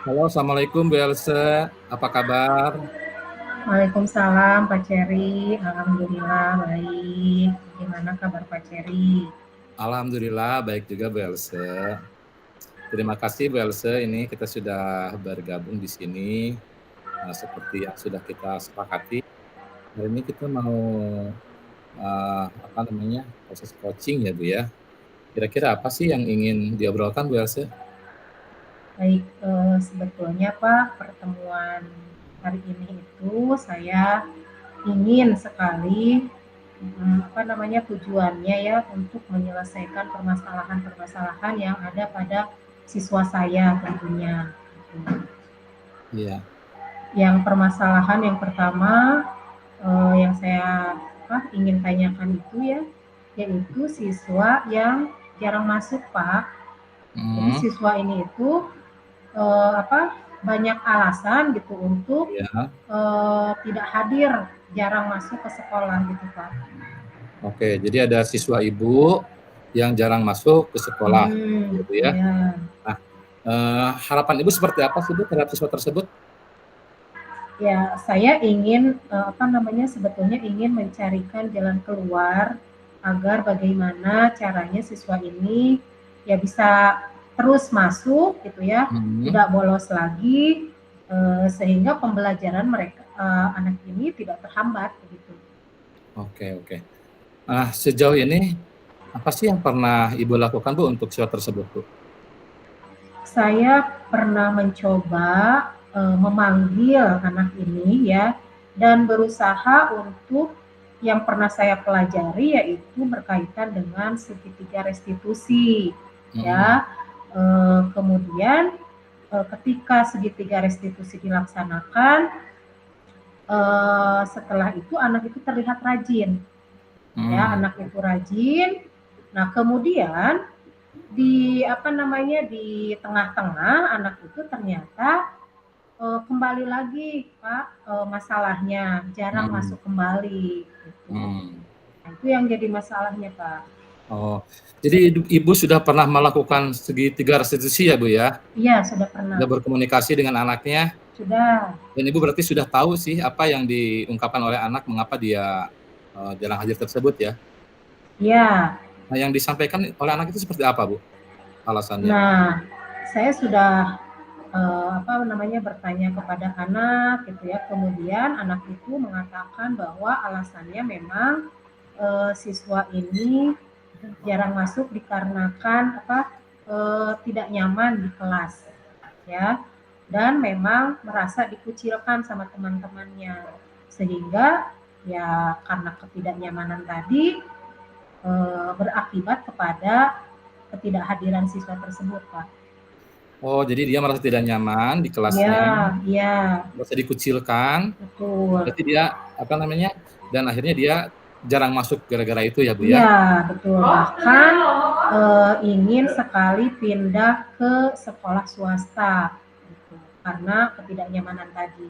Halo, assalamualaikum Bu Else, apa kabar? Waalaikumsalam Pak Ceri, alhamdulillah baik. Gimana kabar Pak Ceri? Alhamdulillah baik juga Bu Else. Terima kasih Bu Else, ini kita sudah bergabung di sini. Seperti yang sudah kita sepakati, hari ini kita mau apa namanya proses coaching ya Bu ya. Kira-kira apa sih yang ingin diobrolkan Bu Else? Baik, sebetulnya Pak, pertemuan hari ini itu saya ingin sekali tujuannya ya untuk menyelesaikan permasalahan-permasalahan yang ada pada siswa saya tentunya. Iya. Yang permasalahan yang pertama yang saya ingin tanyakan itu ya, yaitu siswa yang jarang masuk Pak. Jadi siswa ini itu banyak alasan gitu untuk Ya. tidak hadir, jarang masuk ke sekolah gitu Pak. Oke, jadi ada siswa Ibu yang jarang masuk ke sekolah, gitu ya. Ya. Nah, harapan Ibu seperti apa sih Bu terhadap siswa tersebut? Ya, saya ingin sebetulnya ingin mencarikan jalan keluar agar bagaimana caranya siswa ini ya bisa terus masuk gitu ya, tidak bolos lagi sehingga pembelajaran mereka anak ini tidak terhambat begitu. Oke. Nah, sejauh ini apa sih yang pernah Ibu lakukan Bu untuk siswa tersebut Bu? Saya pernah mencoba memanggil anak ini ya, dan berusaha untuk yang pernah saya pelajari yaitu berkaitan dengan segitiga restitusi ya. Kemudian ketika segitiga restitusi dilaksanakan, setelah itu anak itu terlihat rajin ya, anak itu rajin. Nah kemudian di di tengah-tengah anak itu ternyata kembali lagi Pak, masalahnya jarang masuk kembali gitu. Nah, itu yang jadi masalahnya Pak. Oh, jadi Ibu sudah pernah melakukan segitiga restitusi ya Bu ya? Iya, sudah pernah. Sudah berkomunikasi dengan anaknya? Sudah. Dan Ibu berarti sudah tahu sih apa yang diungkapkan oleh anak mengapa dia jarang hadir tersebut ya? Iya. Nah, yang disampaikan oleh anak itu seperti apa Bu alasannya? Nah, saya sudah bertanya kepada anak gitu ya. Kemudian anak itu mengatakan bahwa alasannya memang siswa ini jarang masuk dikarenakan tidak nyaman di kelas ya, dan memang merasa dikucilkan sama teman-temannya, sehingga ya karena ketidaknyamanan tadi berakibat kepada ketidakhadiran siswa tersebut Pak. Oh, jadi dia merasa tidak nyaman di kelasnya. Iya. Merasa dikucilkan. Betul. Berarti dia dan akhirnya dia jarang masuk gara-gara itu ya Bu ya? Iya, betul. Bahkan ingin sekali pindah ke sekolah swasta gitu, karena ketidaknyamanan tadi.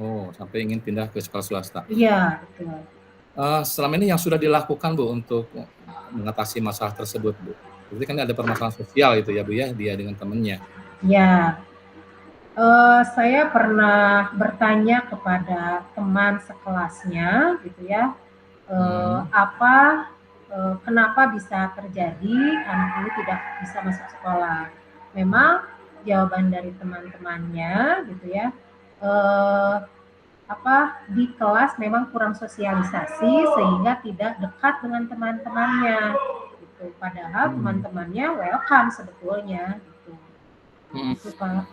Oh, sampai ingin pindah ke sekolah swasta. Iya, betul. Selama ini yang sudah dilakukan Bu untuk mengatasi masalah tersebut Bu? Berarti kan ada permasalahan sosial itu ya Bu ya, dia dengan temannya? Ya, saya pernah bertanya kepada teman sekelasnya gitu ya, kenapa bisa terjadi anak ini tidak bisa masuk sekolah. Memang jawaban dari teman-temannya gitu ya, di kelas memang kurang sosialisasi sehingga tidak dekat dengan teman-temannya gitu. Padahal teman-temannya welcome sebetulnya gitu. Itu Pak.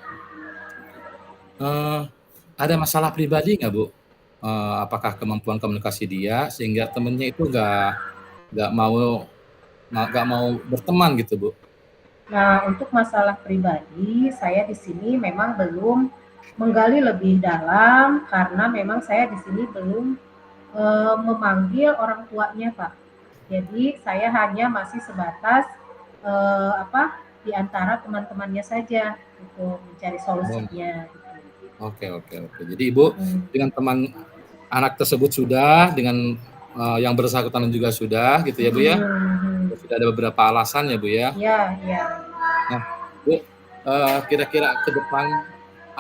Ada masalah pribadi nggak Bu? Apakah kemampuan komunikasi dia sehingga temennya itu nggak mau berteman gitu Bu? Nah, untuk masalah pribadi, saya di sini memang belum menggali lebih dalam karena memang saya di sini belum memanggil orang tuanya, Pak. Jadi saya hanya masih sebatas di antara teman-temannya saja untuk mencari solusinya. Oke. Jadi Ibu dengan teman anak tersebut sudah, dengan yang bersangkutan juga sudah gitu ya Bu ya? Sudah ada beberapa alasan ya Bu ya? Iya. Nah Bu, kira-kira ke depan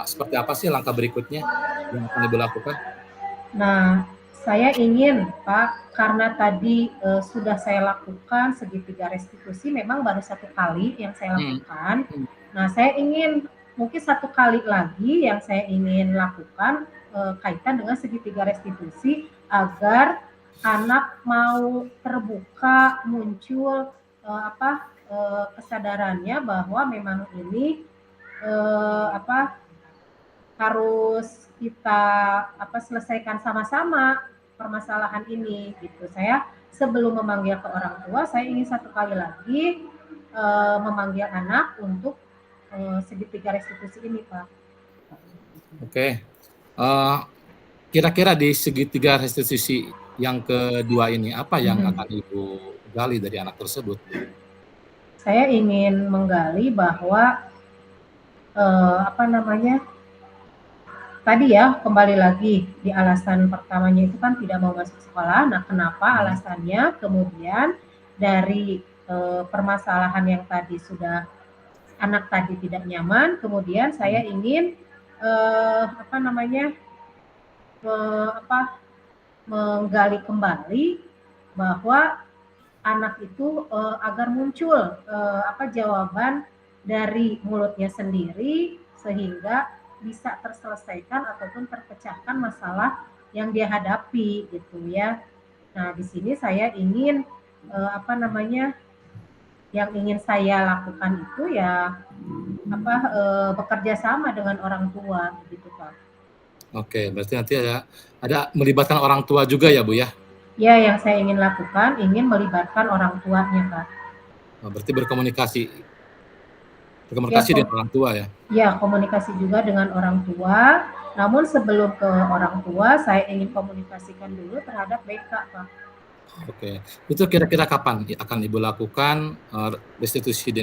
seperti apa sih langkah berikutnya yang akan Ibu lakukan? Nah, saya ingin Pak, karena tadi sudah saya lakukan segitiga restitusi, memang baru 1 kali yang saya Mhm, lakukan. mhm. Nah, saya ingin mungkin 1 kali lagi yang saya ingin lakukan kaitan dengan segitiga restitusi agar anak mau terbuka, muncul kesadarannya bahwa memang ini harus kita selesaikan sama-sama permasalahan ini gitu. Saya sebelum memanggil ke orang tua, saya ingin 1 kali lagi memanggil anak untuk segitiga restitusi ini, Pak. Oke, kira-kira di segitiga restitusi yang kedua ini, apa yang Mhm. akan Ibu gali dari anak tersebut, Bu? Saya ingin menggali bahwa apa namanya tadi ya, kembali lagi di alasan pertamanya itu kan tidak mau masuk sekolah. Nah, kenapa Mhm. alasannya? Kemudian dari permasalahan yang tadi sudah anak tadi tidak nyaman, kemudian saya Mhm. ingin apa namanya menggali kembali bahwa anak itu agar muncul jawaban dari mulutnya sendiri sehingga bisa terselesaikan ataupun terpecahkan masalah yang dia hadapi gitu ya. Nah, di sini saya ingin yang ingin saya lakukan itu ya bekerja sama dengan orang tua gitu Pak. Oke, berarti nanti ada melibatkan orang tua juga ya, Bu, ya? Ya, yang saya ingin lakukan ingin melibatkan orang tuanya Pak. Oh, berarti berkomunikasi Ya, berkomunikasi dengan orang tua ya? ya, komunikasi juga dengan orang tua. Namun sebelum ke orang tua, saya ingin komunikasikan dulu terhadap BK, Pak. Oke, itu kira-kira kapan akan Ibu lakukan, restitusi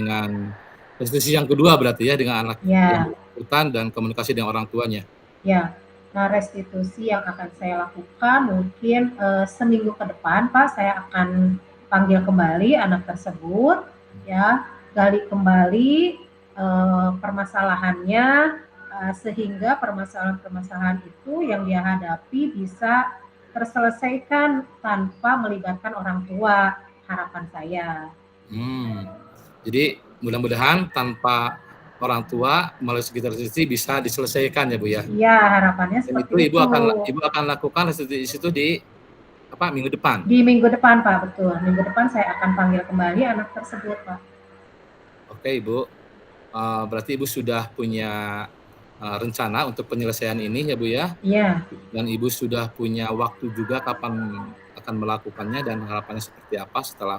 yang kedua berarti ya dengan anak yang Ya, bersangkutan dan komunikasi dengan orang tuanya? ya. Nah, restitusi yang akan saya lakukan mungkin seminggu ke depan, Pak, saya akan panggil kembali anak tersebut, ya, gali kembali permasalahannya sehingga permasalahan-permasalahan itu yang dia hadapi bisa terselesaikan tanpa melibatkan orang tua, harapan saya. Hmm, jadi mudah-mudahan tanpa orang tua melalui sekitar restitusi bisa diselesaikan ya, Bu, ya? Iya, harapannya Dan seperti itu itu. Ibu akan lakukan restitusi itu di apa, minggu depan? Di minggu depan, Pak, betul. Minggu depan saya akan panggil kembali anak tersebut, Pak. Oke, Ibu, berarti Ibu sudah punya, rencana untuk penyelesaian ini ya, Bu, ya? Iya, Dan Ibu sudah punya waktu juga kapan akan melakukannya dan harapannya seperti apa setelah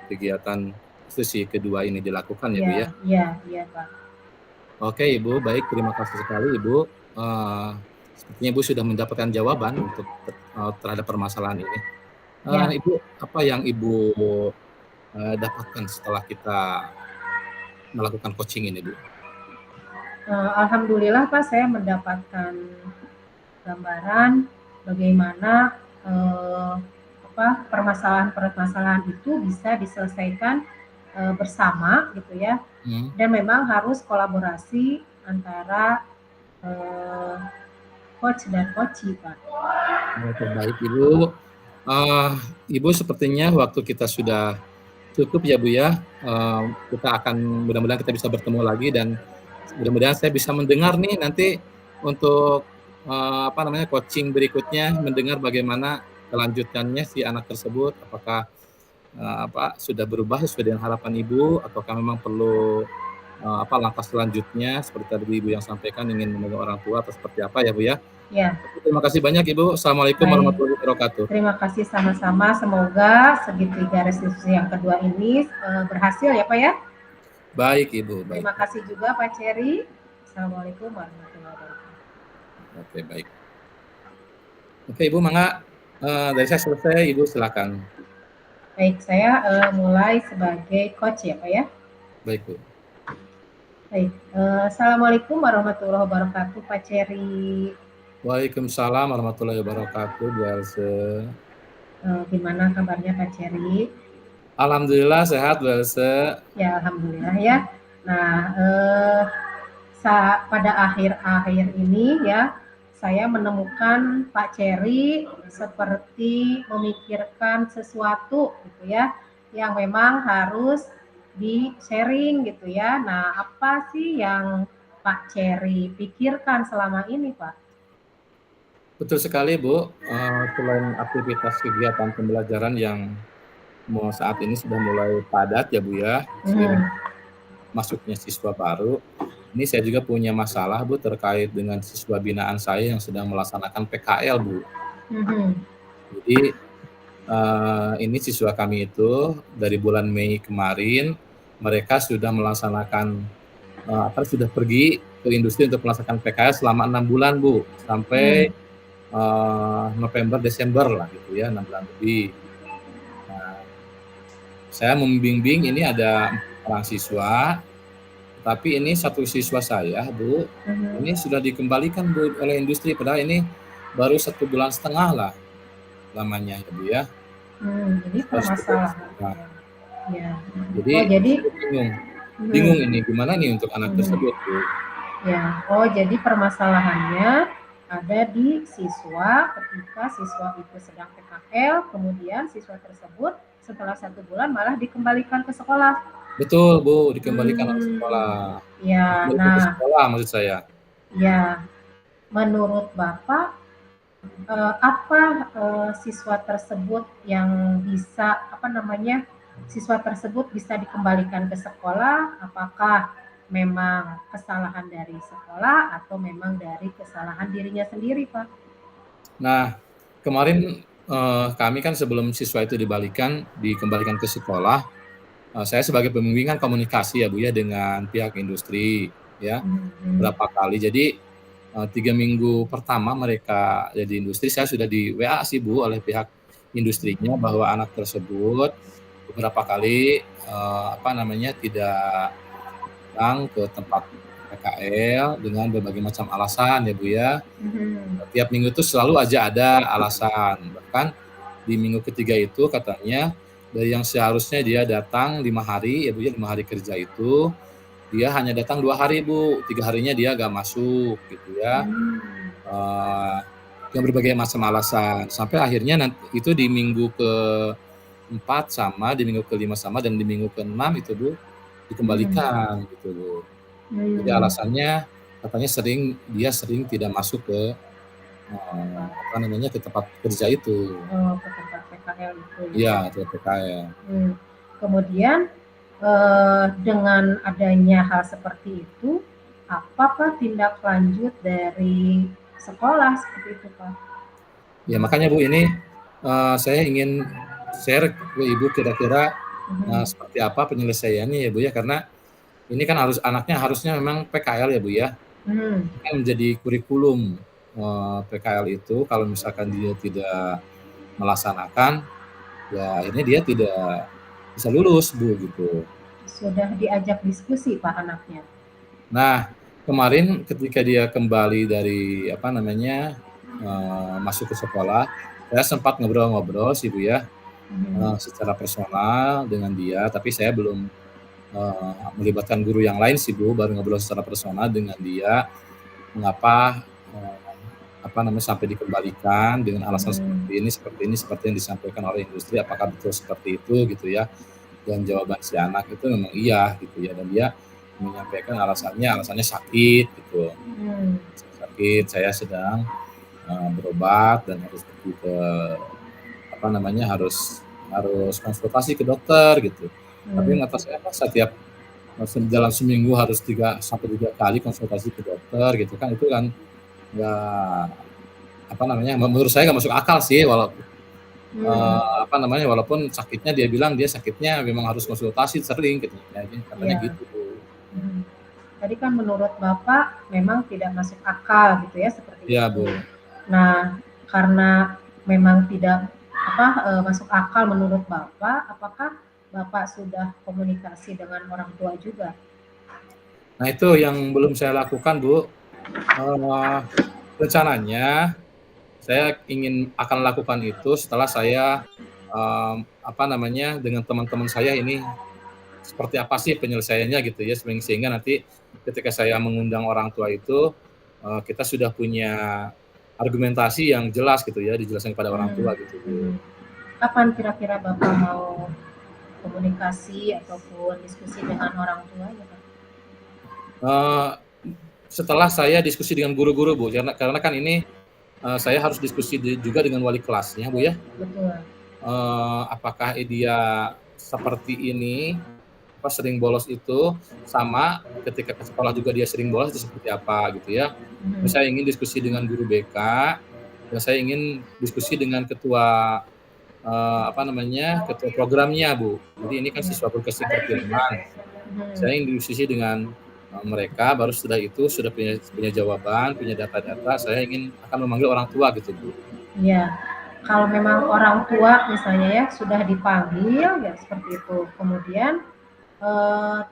kegiatan restitusi kedua ini dilakukan ya, Bu, iya, ya? iya, iya, Pak. Oke, Ibu, baik, terima kasih sekali Ibu, sepertinya Ibu sudah mendapatkan jawaban untuk terhadap permasalahan ini. Ya, Ibu, apa yang Ibu, dapatkan setelah kita melakukan coaching ini, Bu? alhamdulillah, Pak, saya mendapatkan gambaran bagaimana eh, permasalahan-permasalahan itu bisa diselesaikan bersama gitu ya. Mhm. Dan memang harus kolaborasi antara eh, coach dan coachee, Pak. Oke, baik Ibu, eee, Ibu sepertinya waktu kita sudah cukup ya, Bu, ya, kita akan mudah-mudahan kita bisa bertemu lagi dan mudah-mudahan saya bisa mendengar nih nanti untuk, apa namanya, coaching berikutnya, mendengar bagaimana kelanjutannya si anak tersebut, apakah, sudah berubah sesuai dengan harapan Ibu, ataukah memang perlu, langkah selanjutnya seperti tadi Ibu yang sampaikan ingin menemui orang tua atau seperti apa ya, Bu, ya. Ya, Oke, terima kasih banyak Ibu. Assalamualaikum baik. warahmatullahi wabarakatuh. Terima kasih sama-sama. Semoga segitiga restitusi yang kedua ini berhasil ya Pak ya. Baik Ibu, baik. Terima kasih juga Pak Cherry. Assalamualaikum warahmatullahi wabarakatuh. Oke, baik. Oke Ibu, mangga, dari saya selesai, Ibu silakan. Baik, saya mulai sebagai coach ya Pak ya. Baik, Bu. Baik, Assalamualaikum warahmatullahi wabarakatuh Pak Cherry. Waalaikumsalam warahmatullahi wabarakatuh, Bu Else. Gimana kabarnya Pak Cherry? Alhamdulillah sehat, Bu Else. Ya, alhamdulillah ya. Nah, pada akhir-akhir ini ya, saya menemukan Pak Cherry seperti memikirkan sesuatu gitu ya, yang memang harus di-sharing gitu ya. Nah, apa sih yang Pak Cherry pikirkan selama ini, Pak? Betul sekali, Bu. Selain aktivitas kegiatan pembelajaran yang saat ini sudah mulai padat ya, Bu, ya, seiring Mhm, masuknya siswa baru, ini saya juga punya masalah, Bu, terkait dengan siswa binaan saya yang sedang melaksanakan PKL, Bu. mhm, Jadi, ini siswa kami itu dari bulan Mei kemarin, mereka sudah melaksanakan, sudah pergi ke industri untuk melaksanakan PKL selama 6 bulan, Bu, sampai, mhm, November, Desember lah gitu ya, 6 bulan lebih. Nah, saya membimbing ini ada 4 orang siswa, tapi ini satu siswa saya, Bu, mhm. ini sudah dikembalikan, Bu, oleh industri, padahal ini baru 1,5 bulan lah lamanya ya, Bu, ya. Ini Baru 1,5 bulan. Nah, permasalahannya. Ya. jadi Oh, jadi saya bingung bingung mhm, ini gimana nih untuk anak mhm. tersebut, Bu. Ya, oh jadi permasalahannya ada di siswa ketika siswa itu sedang PKL, kemudian siswa tersebut setelah 1 bulan malah dikembalikan ke sekolah. Betul, Bu, dikembalikan oleh sekolah. Hmm, ya, Dikembalikan ke nah, sekolah maksud saya. ya, menurut Bapak, apa siswa tersebut yang bisa, apa namanya, siswa tersebut bisa dikembalikan ke sekolah? Apakah memang kesalahan dari sekolah atau memang dari kesalahan dirinya sendiri, Pak? Nah, kemarin, kami kan sebelum siswa itu dikembalikan ke sekolah, saya sebagai pembimbing kan komunikasi ya, Bu, ya, dengan pihak industri, ya, Mhm, berapa kali. Jadi, 3 minggu pertama mereka ya di industri, saya sudah di WA sih, Bu, oleh pihak industrinya bahwa anak tersebut beberapa kali, tidak datang ke tempat PKL dengan berbagai macam alasan ya, Bu, ya. mhm, Tiap minggu itu selalu aja ada alasan, bahkan di minggu ketiga itu katanya dari yang seharusnya dia datang 5 hari ya, Bu, ya, 5 hari kerja itu, dia hanya datang 2 hari, Bu, 3 harinya dia nggak masuk gitu ya, mmm, eee, dengan berbagai macam alasan. Sampai akhirnya itu di minggu ke-4 sama, di minggu ke-5 sama, dan di minggu ke-6 itu, Bu, mhm, dikembalikan gitu, Bu. Jadi mmm, alasannya katanya dia sering tidak masuk ke ke tempat kerja itu. oh, ke tempat PKL itu ya. Iya, ke PKL. Mmm, kemudian, dengan adanya hal seperti itu, apakah tindak lanjut dari sekolah seperti itu, Pak? Ya makanya Bu ini, saya ingin share ke Ibu kira-kira, Mhm, seperti apa penyelesaiannya ya Bu ya, karena ini kan anaknya harusnya memang PKL ya Bu ya. mmm, Ini kan menjadi kurikulum, PKL itu kalau misalkan dia tidak melaksanakan, ya akhirnya dia tidak bisa lulus Bu, gitu. sudah diajak diskusi Pak anaknya? Nah, kemarin ketika dia kembali dari, masuk ke sekolah, saya sempat ngobrol-ngobrol sih, Bu, ya, Mhm, secara personal dengan dia, tapi saya belum, melibatkan guru yang lain sih, Bu, baru ngobrol secara personal dengan dia, mengapa, sampai dikembalikan dengan alasan mmm, seperti ini, seperti yang disampaikan oleh industri, apakah betul seperti itu, gitu ya. Dan jawaban si anak itu memang iya, gitu ya, dan dia menyampaikan alasannya sakit, gitu. mmm, Sakit, saya sedang, berobat dan harus pergi ke harus harus konsultasi ke dokter gitu. Tapi mmm, kata saya masa tiap dalam seminggu harus 3 sampai 3 kali konsultasi ke dokter gitu kan, itu kan nggak menurut saya nggak masuk akal sih mmm, walaupun sakitnya dia bilang dia sakitnya memang harus konsultasi sering gitu, ya katanya iya, gitu. mhm. Tadi kan menurut Bapak memang tidak masuk akal gitu ya, seperti Iya, itu. Bu. Nah, karena memang tidak apa, masuk akal menurut Bapak, apakah Bapak sudah komunikasi dengan orang tua juga? Nah itu yang belum saya lakukan, Bu, eee, rencananya saya akan lakukan itu setelah saya, dengan teman-teman saya ini seperti apa sih penyelesaiannya gitu ya, sehingga nanti ketika saya mengundang orang tua itu, kita sudah punya argumentasi yang jelas gitu ya, dijelaskan kepada orang Mhm tua gitu, Bu. mhm. Kapan kira-kira Bapak mau komunikasi ataupun diskusi dengan orang tua ya, Pak? Eee, setelah saya diskusi dengan guru-guru, Bu, karena kan ini, saya harus diskusi juga dengan wali kelasnya, Bu, ya. Betul. Apakah dia seperti ini, apa, sering bolos itu, sama ketika ke sekolah juga dia sering bolos itu seperti apa gitu ya. Dan Mhm. saya ingin diskusi dengan guru BK, dan saya ingin diskusi dengan ketua, apa namanya, ketua programnya, Bu. Jadi ini kan Iya. siswa broadcasting perfilman. Mhm. Saya ingin diskusi dengan, mereka, baru setelah itu sudah punya punya jawaban, punya data-data, saya ingin akan memanggil orang tua gitu, Bu. Iya. Kalau memang orang tua misalnya ya sudah dipanggil ya seperti itu. Kemudian,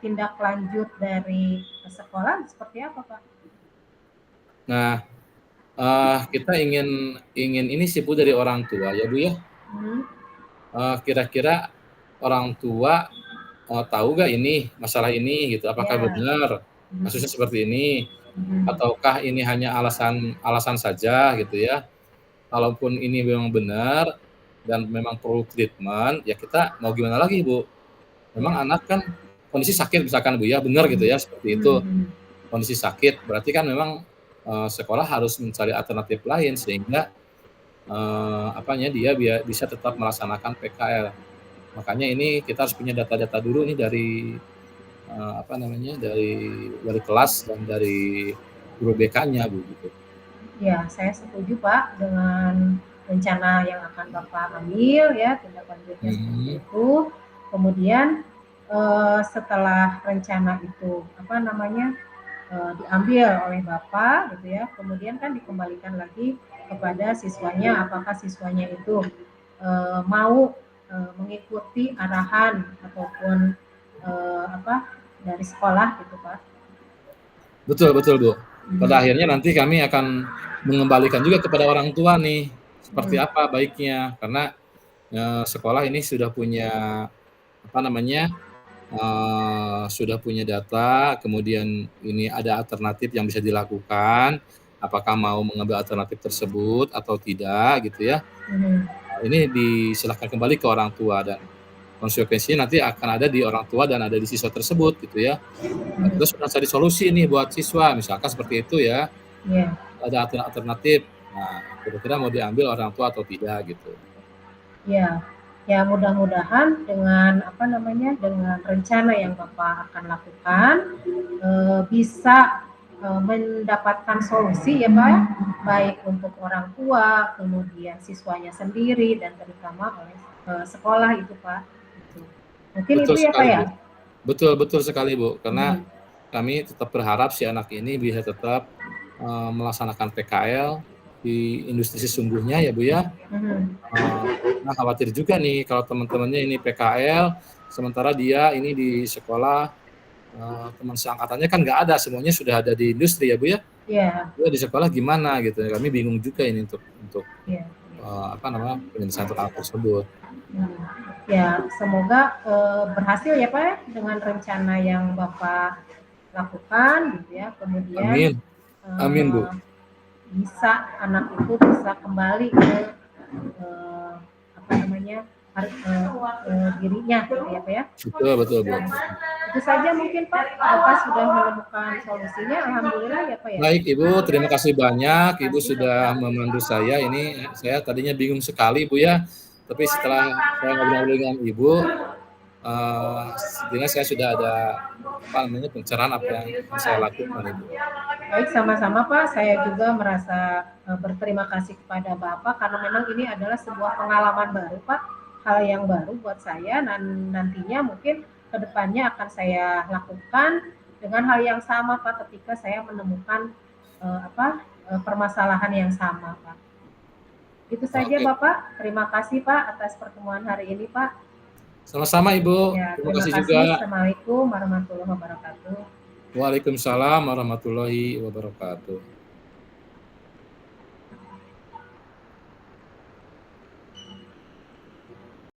tindak lanjut dari sekolah seperti apa, Pak? Nah, kita ingin ingin ini sih, Bu, dari orang tua ya, Bu, ya. Mhm. Kira-kira orang tua, tahu nggak ini, masalah ini gitu, apakah Iya. benar Mhm kasusnya seperti ini, mhm. ataukah ini hanya alasan alasan saja gitu ya. Kalaupun ini memang benar dan memang perlu treatment, ya kita mau gimana lagi, Bu. Memang Iya. anak kan kondisi sakit misalkan, Bu, ya, benar gitu Mhm. ya, seperti Mhm itu, mhm. kondisi sakit, berarti kan memang, sekolah harus mencari alternatif lain sehingga, apanya, dia bisa tetap melaksanakan PKL. Makanya ini kita harus punya data-data dulu nih dari, apa namanya, dari wali kelas dan dari guru BK-nya, Bu, gitu. Ya, saya setuju Pak dengan rencana yang akan Bapak ambil ya, tindak lanjutnya seperti Mhm, itu. Kemudian, setelah rencana itu, apa namanya, diambil oleh Bapak gitu ya, kemudian kan dikembalikan lagi kepada siswanya, apakah siswanya itu, mau, mengikuti arahan ataupun, apa, dari sekolah gitu Pak. betul betul, Bu. Pada Mhm akhirnya nanti kami akan mengembalikan juga kepada orang tua nih, seperti mhm. apa baiknya. Karena, sekolah ini sudah punya, apa namanya, sudah punya data, kemudian ini ada alternatif yang bisa dilakukan, apakah mau mengambil alternatif tersebut atau tidak gitu ya. Mhm. Ini diserahkan kembali ke orang tua dan konsekuensinya nanti akan ada di orang tua dan ada di siswa tersebut gitu ya. Nah, Mhm. kita sudah cari solusi nih buat siswa, misalkan seperti itu ya, Iya. ada alternatif. Nah, kira-kira mau diambil orang tua atau tidak gitu. Ya, ya mudah-mudahan dengan apa namanya, dengan rencana yang Bapak akan lakukan, bisa, mendapatkan solusi ya, Pak, ya, baik untuk orang tua, kemudian siswanya sendiri dan terutama oleh, sekolah itu, Pak, gitu. Mungkin Betul itu ya, Pak, sekali, ya? Bu. Betul betul sekali, Bu, karena Mhm kami tetap berharap si anak ini bisa tetap, melaksanakan PKL di industri sesungguhnya ya, Bu, ya. mhm. Karena khawatir juga nih kalau teman-temannya ini PKL, sementara dia ini di sekolah, teman seangkatannya kan nggak ada, semuanya sudah ada di industri ya, Bu, ya. Iya Dia di sekolah gimana gitu ya, kami bingung juga ini untuk, iya iya. apa namanya, penyelesaian untuk anak tersebut. Mhm. Ya, semoga, berhasil ya, Pak, ya, dengan rencana yang Bapak lakukan gitu ya, kemudian, Amin amin, eee, Bu. bisa anak itu bisa kembali ke, eee, apa namanya, dirinya gitu ya, Pak, ya. Betul betul, Bu. Itu saja mungkin, Pak, Bapak sudah menemukan solusinya, alhamdulillah ya, Pak, ya. Baik Ibu, terima kasih Terima banyak, Ibu kasih, sudah Bapak. memandu saya, ini saya tadinya bingung sekali, Bu, ya, tapi setelah saya ngobrol-ngobrol dengan Ibu, setidaknya saya sudah ada, apa namanya, pencerahan apa yang akan saya lakukan, Ibu. Baik, sama-sama Pak. Saya juga merasa berterima kasih kepada Bapak karena memang ini adalah sebuah pengalaman baru Pak, hal yang baru buat saya dan nantinya mungkin kedepannya akan saya lakukan dengan hal yang sama Pak ketika saya menemukan permasalahan yang sama Pak. Itu saja Oke, Bapak. Terima kasih Pak atas pertemuan hari ini Pak. sama-sama Ibu, Ya, terima terima kasih juga. kasih. Assalamualaikum warahmatullahi wabarakatuh. Waalaikumsalam warahmatullahi wabarakatuh.